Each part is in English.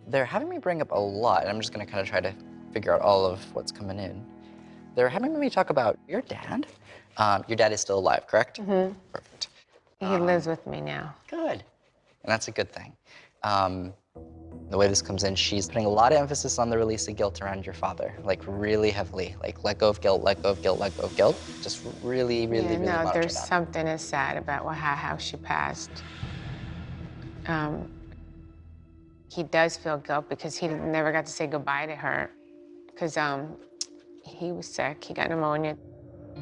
They're having me bring up a lot, and I'm just gonna kind of try to figure out all of what's coming in. They're having me talk about your dad. Your dad is still alive, correct? Mm-hmm. Perfect. He lives with me now. Good. And that's a good thing. The way this comes in, she's putting a lot of emphasis on the release of guilt around your father, like really heavily. Like let go of guilt, let go of guilt, let go of guilt. Just really, really, Yeah, really no, monitor there's that. something that's sad about how she passed. Um, he does feel guilt because he never got to say goodbye to her because he was sick. He got pneumonia.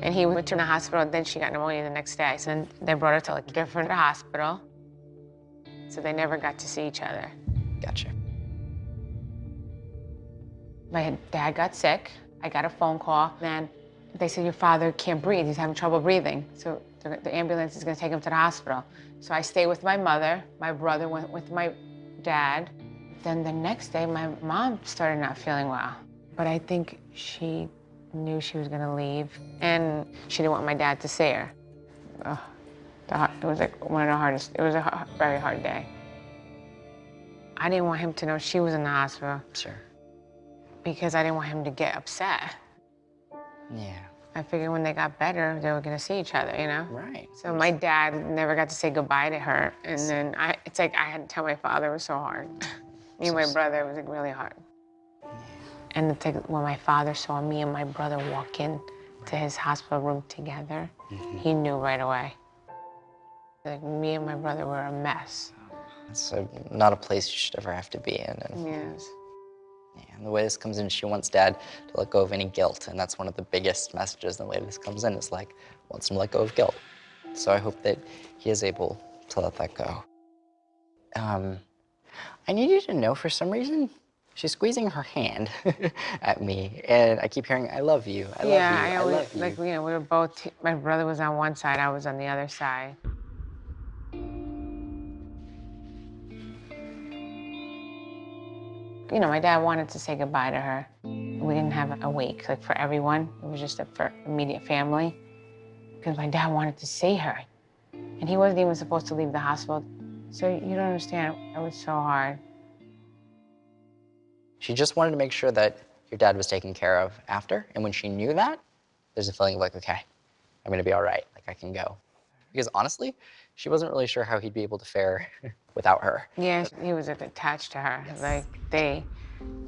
And he went to the hospital, and then she got pneumonia the next day. So then they brought her to a different hospital. So they never got to see each other. Gotcha. My dad got sick. I got a phone call. Then they said, your father can't breathe. He's having trouble breathing. So the ambulance is going to take him to the hospital. So I stayed with my mother. My brother went with my dad. Then the next day, my mom started not feeling well. But I think she knew she was going to leave, and she didn't want my dad to see her. Ugh, it was like one of the hardest. It was a very hard day. I didn't want him to know she was in the hospital. Sure. Because I didn't want him to get upset. Yeah. I figured when they got better, they were gonna see each other, you know? Right. So my dad never got to say goodbye to her, and then it's like I had to tell my father. It was so hard. Me and my brother, it was like really hard. And it's like when my father saw me and my brother walk in to his hospital room together, he knew right away. Like me and my brother were a mess. It's not a place you should ever have to be in. And, Yes. yeah, and the way this comes in, she wants dad to let go of any guilt. And that's one of the biggest messages. And the way this comes in is like, wants him to let go of guilt. So I hope that he is able to let that go. I need you to know, for some reason, she's squeezing her hand at me. And I keep hearing, I love you, I love you, I I always, love you. like, you know, we were both, my brother was on one side, I was on the other side. You know, my dad wanted to say goodbye to her. We didn't have a wake, like, for everyone. It was just for immediate family. Because my dad wanted to see her. And he wasn't even supposed to leave the hospital. So you don't understand, it was so hard. She just wanted to make sure that your dad was taken care of after. And when she knew that, there's a feeling of like, okay, I'm gonna be all right, like I can go. Because honestly, she wasn't really sure how he'd be able to fare without her. Yeah, he was attached to her. Yes. Like,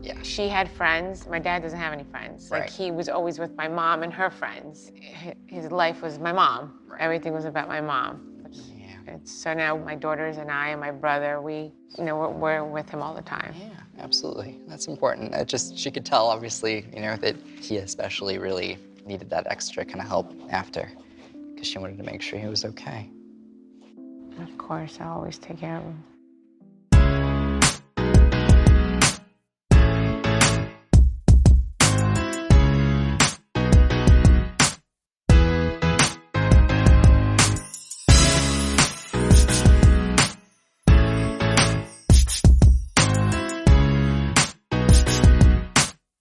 Yeah. she had friends. My dad doesn't have any friends. Like, Right. he was always with my mom and her friends. His life was my mom. Right. Everything was about my mom. Yeah. So now my daughters and I and my brother, we're with him all the time. Yeah, absolutely. That's important. She could tell, obviously, that he especially really needed that extra kind of help after, because she wanted to make sure he was okay. Of course, I always take care of him.